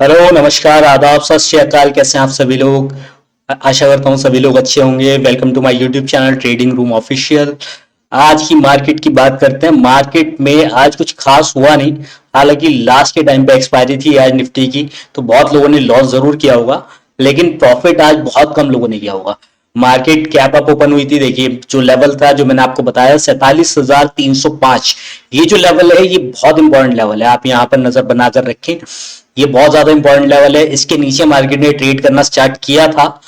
Hello, नमस्कार, आदाब, सत श्री अकाल। कैसे हैं आप सभी लोग? आशा करता हूँ सभी लोग अच्छे होंगे। Welcome to my YouTube channel trading room official. आज की मार्केट की बात करते हैं। मार्केट में आज कुछ खास हुआ नहीं। हालांकि लास्ट के टाइम पे एक्सपायरी थी आज निफ्टी की, तो बहुत लोगों ने लॉस जरूर किया होगा, लेकिन प्रॉफिट आज बहुत कम लोगों ने किया होगा। मार्केट कैप अप ओपन हुई थी। देखिए, जो लेवल था, जो मैंने आपको बताया, 47,305। ये जो लेवल है, ये बहुत इंपॉर्टेंट लेवल है। आप यहाँ पर नजर बनाकर रखें। ये बहुत ज्यादा इंपॉर्टेंट लेवल है। इसके नीचे मार्केट ने ट्रेड करना स्टार्ट किया था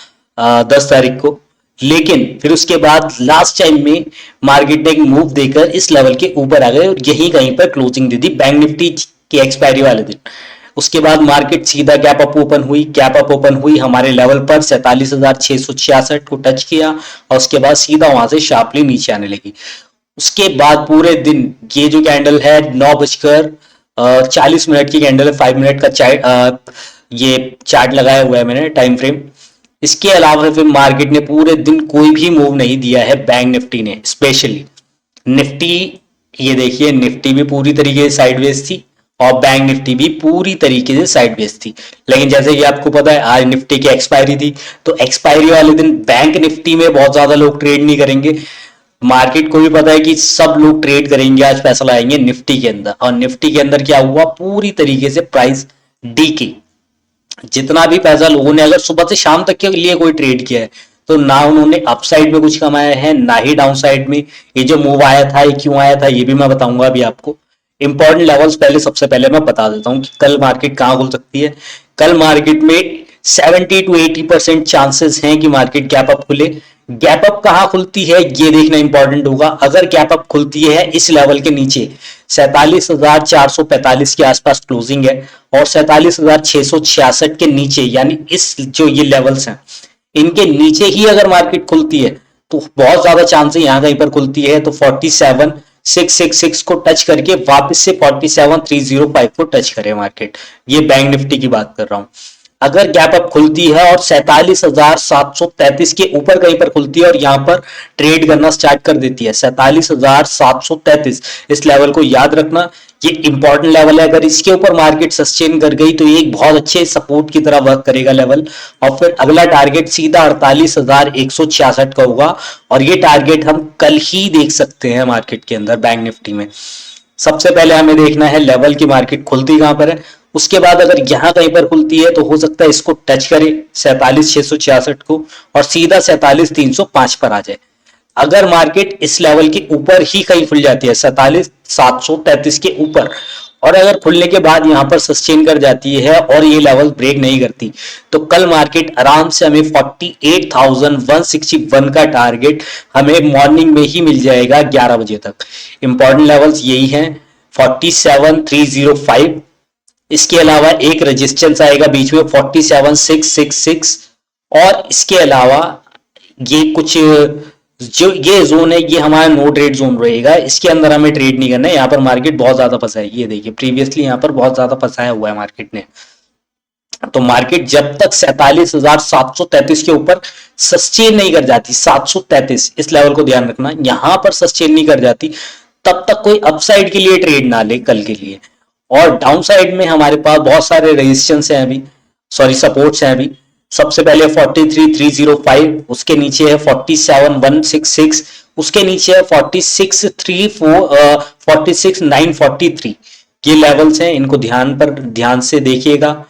10 तारीख को, लेकिन फिर उसके बाद लास्ट टाइम में मार्केट ने एक मूव देकर इस लेवल के ऊपर आ गए और यहीं कहीं पर क्लोजिंग दी थी बैंक निफ्टी की एक्सपायरी वाले दिन। उसके बाद मार्केट सीधा गैप अप ओपन हुई। गैप अप ओपन हुई हमारे लेवल पर 47,666 को टच किया और उसके बाद सीधा वहां से शार्पली नीचे आने लगी। उसके बाद पूरे दिन ये जो कैंडल है 9:40 की कैंडल है, 5 मिनट का ये चार्ट लगाया हुआ है मैंने, टाइम फ्रेम। इसके अलावा फिर मार्केट ने पूरे दिन कोई भी मूव नहीं दिया है बैंक निफ्टी ने, स्पेशली निफ्टी। ये देखिए, निफ्टी भी पूरी तरीके से साइडवेज थी और बैंक निफ्टी भी पूरी तरीके से साइडवेज थी। लेकिन जैसे कि आपको पता है, आज निफ्टी की एक्सपायरी थी, तो एक्सपायरी वाले दिन बैंक निफ्टी में बहुत ज्यादा लोग ट्रेड नहीं करेंगे। मार्केट को भी पता है कि सब लोग ट्रेड करेंगे, आज पैसा लगाएंगे निफ्टी के अंदर। और निफ्टी के अंदर क्या हुआ, पूरी तरीके से प्राइस डी की। जितना भी पैसा लोगों ने अगर सुबह से शाम तक के लिए कोई ट्रेड किया है, तो ना उन्होंने अपसाइड में कुछ कमाया है, ना ही डाउन साइड में। ये जो मूव आया था, ये क्यों आया था, ये भी मैं बताऊंगा अभी आपको। इंपॉर्टेंट लेवल्स पहले, सबसे पहले मैं बता देता हूँ कि कल मार्केट कहां खुल सकती है। कल मार्केट में 70 to 80% चांसेस हैं कि मार्केट गैप अप खुले। गैप अप कहां खुलती है ये देखना इंपॉर्टेंट होगा। अगर गैप अप खुलती है इस लेवल के नीचे, 47,445 के आसपास क्लोजिंग है, और 47,666 के नीचे, यानी इस जो ये लेवल्स हैं, इनके नीचे ही अगर मार्केट खुलती है, तो बहुत ज्यादा चांस है यहां कहीं पर खुलती है तो 47,666 को टच करके वापस से 47,305 को टच करे मार्केट। ये बैंक निफ्टी की बात कर रहा हूं। अगर गैप अप खुलती है और 47,733 के ऊपर कहीं पर खुलती है और यहां पर ट्रेड करना स्टार्ट कर देती है, 47,733, इस लेवल को याद रखना। ये इंपॉर्टेंट लेवल है। अगर इसके ऊपर मार्केट सस्टेन कर गई तो ये एक बहुत अच्छे सपोर्ट की तरह वर्क करेगा लेवल। और फिर अगला टारगेट सीधा 48,166 का होगा, और ये टारगेट हम कल ही देख सकते हैं मार्केट के अंदर बैंक निफ्टी में। सबसे पहले हमें देखना है लेवल की मार्केट खुलती कहां पर है। उसके बाद अगर यहां कहीं पर खुलती है तो हो सकता है इसको टच करे 47,666 को, और सीधा 47,305 पर आ जाए। अगर मार्केट इस लेवल के ऊपर ही कहीं खुल जाती है, 47,733 के ऊपर, और अगर खुलने के बाद यहां पर सस्टेन कर जाती है और ये लेवल ब्रेक नहीं करती, तो कल मार्केट आराम से हमें 48,161 का टारगेट हमें मॉर्निंग में ही मिल जाएगा 11 बजे तक। इंपॉर्टेंट लेवल्स यही हैं, 47,305। इसके अलावा एक रेजिस्टेंस आएगा बीच में 47,666, और इसके अलावा ये कुछ जो ये जोन है, ये हमारा नो ट्रेड जोन रहेगा। इसके अंदर हमें ट्रेड नहीं करना है। यहाँ पर मार्केट बहुत ज्यादा फंसा है। ये देखिए, प्रीवियसली यहाँ पर बहुत ज्यादा फंसाया हुआ है मार्केट ने। तो मार्केट जब तक 47,733 के ऊपर सस्टेन नहीं कर जाती, 733 इस लेवल को ध्यान रखना, यहां पर सस्टेन नहीं कर जाती, तब तक कोई अपसाइड के लिए ट्रेड ना ले कल के लिए। और डाउन साइड में हमारे पास बहुत सारे रेजिस्टेंस हैं अभी, सॉरी सपोर्ट्स हैं अभी। सबसे पहले 43,305, उसके नीचे है 47,166, उसके नीचे है 46,943। ये लेवल्स हैं, इनको ध्यान से देखिएगा।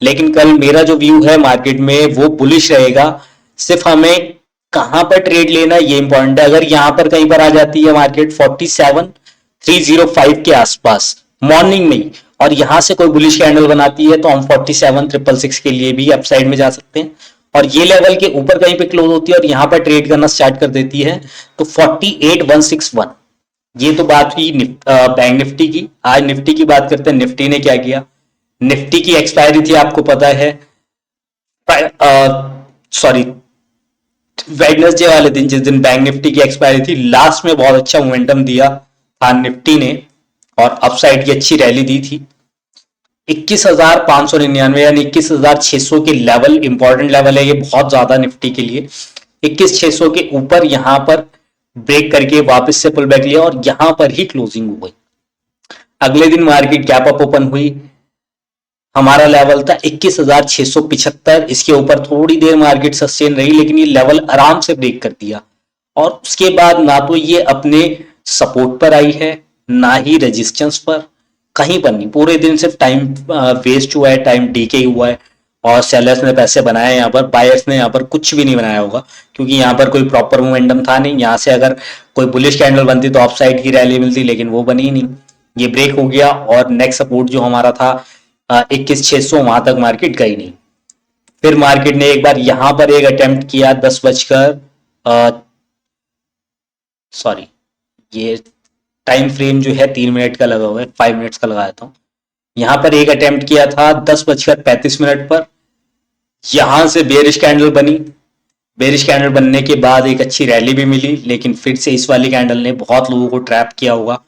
लेकिन कल मेरा जो व्यू है मार्केट में वो बुलिश रहेगा। सिर्फ हमें कहां पर ट्रेड लेना ये इंपॉर्टेंट है। अगर यहां पर कहीं पर आ जाती है मार्केट 47,305 के आसपास मॉर्निंग में ही, और यहां से कोई बुलिश कैंडल बनाती है, तो हम 47,666 के लिए भी अपसाइड में जा सकते हैं। और ये लेवल के ऊपर कहीं पे क्लोज होती है और यहां पर ट्रेड करना स्टार्ट कर देती है, तो 48,161। ये तो बात हुई बैंक निफ्टी की। आज निफ्टी की बात करते हैं। निफ्टी ने क्या किया? निफ्टी की एक्सपायरी थी, आपको पता है, सॉरी, वेडनेसडे वाले दिन, जिस दिन बैंक निफ्टी की एक्सपायरी थी। लास्ट में बहुत अच्छा मोमेंटम दिया था निफ्टी ने और अपसाइड की अच्छी रैली दी थी। 21,599 यानी 21,600 के लेवल इंपॉर्टेंट लेवल है ये बहुत ज्यादा निफ्टी के लिए। 21,600 के ऊपर यहां पर ब्रेक करके वापस से पुल बैक लिया और यहां पर ही क्लोजिंग हो गई। अगले दिन मार्केट गैप अप ओपन हुई। हमारा लेवल था 21,675। इसके ऊपर थोड़ी देर मार्केट सस्टेन रही, लेकिन ये लेवल आराम से ब्रेक कर दिया और उसके बाद ना तो ये अपने सपोर्ट पर आई है, ना ही रेजिस्टेंस पर, कहीं पर नहीं। पूरे दिन सिर्फ टाइम वेस्ट हुआ है, टाइम डीके हुआ है और सेलर्स ने पैसे बनाए यहाँ पर, बायर्स ने यहाँ पर कुछ भी नहीं बनाया होगा, क्योंकि यहाँ पर कोई प्रॉपर मोमेंटम था नहीं। यहाँ से अगर कोई बुलिश कैंडल बनती तो ऑफ साइड की रैली मिलती, लेकिन वो बनी ही नहीं। ये ब्रेक हो गया और नेक्स्ट सपोर्ट जो हमारा था 21,600, वहां तक मार्केट गई नहीं। फिर मार्केट ने एक बार यहां पर एक अटेम्प्ट किया 10 बजकर, सॉरी ये टाइम फ्रेम जो है 3 मिनट का लगा हुआ है, 5 मिनट्स का लगाया था। यहां पर एक अटेम्प्ट किया था 10 बजकर 35 मिनट पर। यहां से बेरिश कैंडल बनी, बेरिश कैंडल बनने के बाद एक अच्छी रैली भी मिली, लेकिन फिर से इस वाली कैंडल ने बहुत लोगों को ट्रैप किया होगा।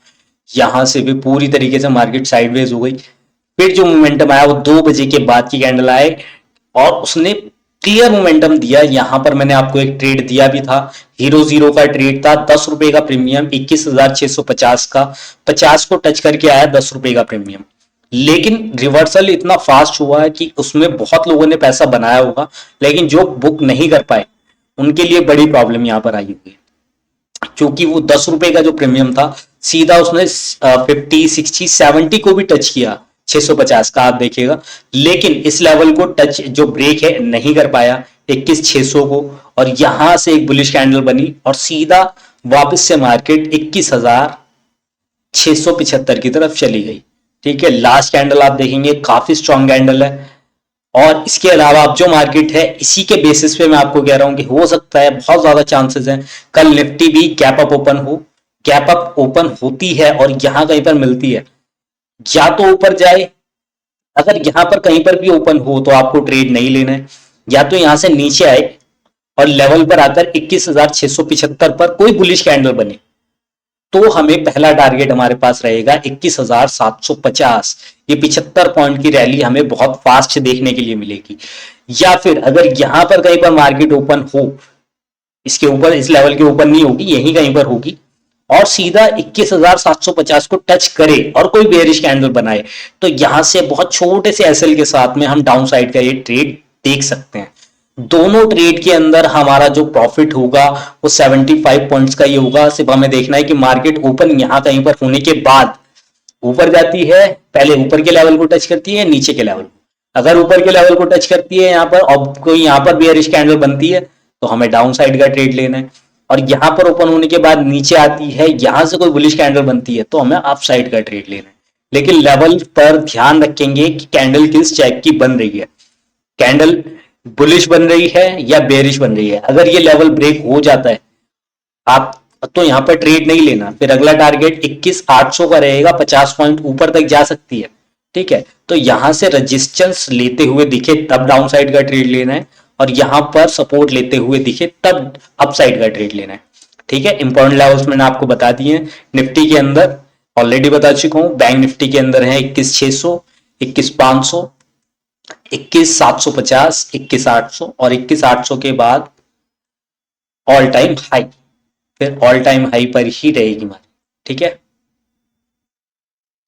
यहां से भी पूरी तरीके से मार्केट साइडवेज हो गई। फिर जो मोमेंटम आया वो 2 बजे के बाद की कैंडल आए और उसने क्लियर मोमेंटम दिया। यहां पर मैंने आपको एक ट्रेड दिया भी था, हीरो जीरो का ट्रेड था, 10 रुपए का प्रीमियम, 21,650 का, 50 को टच करके आया 10 रुपए का प्रीमियम। लेकिन रिवर्सल इतना फास्ट हुआ है कि उसमें बहुत लोगों ने पैसा बनाया होगा, लेकिन जो बुक नहीं कर पाए उनके लिए बड़ी प्रॉब्लम यहां पर आई हुई है, क्योंकि वो 10 रुपए का जो प्रीमियम था सीधा उसने 50, 60, 70 को भी टच किया, 650 का आप देखिएगा, लेकिन इस लेवल को टच जो ब्रेक है नहीं कर पाया 21,600 को, और यहां से एक बुलिश कैंडल बनी और सीधा वापस से मार्केट 21,675 की तरफ चली गई। ठीक है, लास्ट कैंडल आप देखेंगे काफी स्ट्रॉन्ग कैंडल है। और इसके अलावा अब जो मार्केट है इसी के बेसिस पे मैं आपको कह रहा हूं कि हो सकता है, बहुत ज्यादा चांसेस हैं कल निफ्टी भी गैप अप ओपन हो। गैप अप ओपन होती है और यहां कहीं पर मिलती है, या तो ऊपर जाए, अगर यहां पर कहीं पर भी ओपन हो तो आपको ट्रेड नहीं लेना है, या तो यहां से नीचे आए और लेवल पर आकर 21,675 पर कोई बुलिश कैंडल बने, तो हमें पहला टारगेट हमारे पास रहेगा 21,750। ये 75 पॉइंट की रैली हमें बहुत फास्ट देखने के लिए मिलेगी। या फिर अगर यहां पर कहीं पर मार्केट ओपन हो, इसके ऊपर, इस लेवल के ऊपर नहीं होगी, यहीं कहीं पर होगी और सीधा 21,750 को टच करे और कोई बेरिश कैंडल बनाए, तो यहां से बहुत छोटे से एसएल के साथ में हम डाउन साइड का ये ट्रेड देख सकते हैं। दोनों ट्रेड के अंदर हमारा जो प्रॉफिट होगा वो 75 पॉइंट्स का ही होगा। सिर्फ हमें देखना है कि मार्केट ओपन यहां कहीं पर होने के बाद ऊपर जाती है, पहले ऊपर के लेवल को टच करती है, नीचे के लेवल। अगर ऊपर के लेवल को टच करती है यहां पर और कोई यहां पर बेयरिश कैंडल बनती है तो हमें डाउन साइड का ट्रेड लेना है, और यहां पर ओपन होने के बाद नीचे आती है, यहां से कोई बुलिश कैंडल बनती है तो हमें अप साइड का ट्रेड लेना है। लेकिन लेवल पर ध्यान रखेंगे कि कैंडल किस टाइप की बन रही है, कैंडल बुलिश बन रही है या बेरिश बन रही है। अगर ये लेवल ब्रेक हो जाता है आप तो यहां पर ट्रेड नहीं लेना, फिर अगला टारगेट 21,800 का रहेगा, 50 पॉइंट ऊपर तक जा सकती है। ठीक है, तो यहां से रेजिस्टेंस लेते हुए दिखे तब डाउन साइड का ट्रेड लेना है, और यहां पर सपोर्ट लेते हुए दिखे तब अप साइड का ट्रेड लेना है। ठीक है, इंपॉर्टेंट लेवल्स मैंने आपको बता दिए हैं। निफ्टी के अंदर ऑलरेडी बता चुका हूं, बैंक निफ्टी के अंदर है 21,600, 21,500, 21,750, 21,800 और 21,800 के बाद ऑल टाइम हाई, फिर ऑल टाइम हाई पर ही रहेगी मार्केट। ठीक है,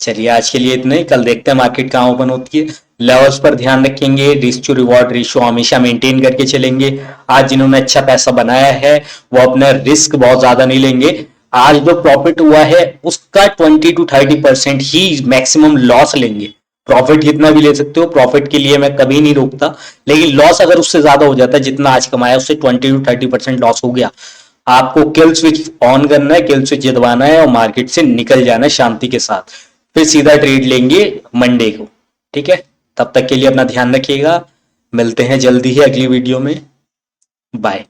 चलिए आज के लिए इतना ही, कल देखते हैं मार्केट कहां ओपन होती है। लेवल्स पर ध्यान रखेंगे, रिस्क टू रिवॉर्ड रेशियो हमेशा मेंटेन करके चलेंगे। आज जिन्होंने अच्छा पैसा बनाया है वो अपने रिस्क बहुत ज्यादा नहीं लेंगे। आज जो प्रॉफिट हुआ है उसका 20 to 30% ही मैक्सिमम लॉस लेंगे। प्रॉफिट कितना भी ले सकते हो, प्रॉफिट के लिए मैं कभी नहीं रोकता, लेकिन लॉस अगर उससे ज्यादा हो जाता है, जितना आज कमाया उससे 20 to 30% लॉस हो गया, आपको किल स्विच ऑन करना है, किल स्विच दबाना है और मार्केट से निकल जाना है शांति के साथ। फिर सीधा ट्रेड लेंगे मंडे को। ठीक है, तब तक के लिए अपना ध्यान रखिएगा, मिलते हैं जल्दी ही अगली वीडियो में, बाय।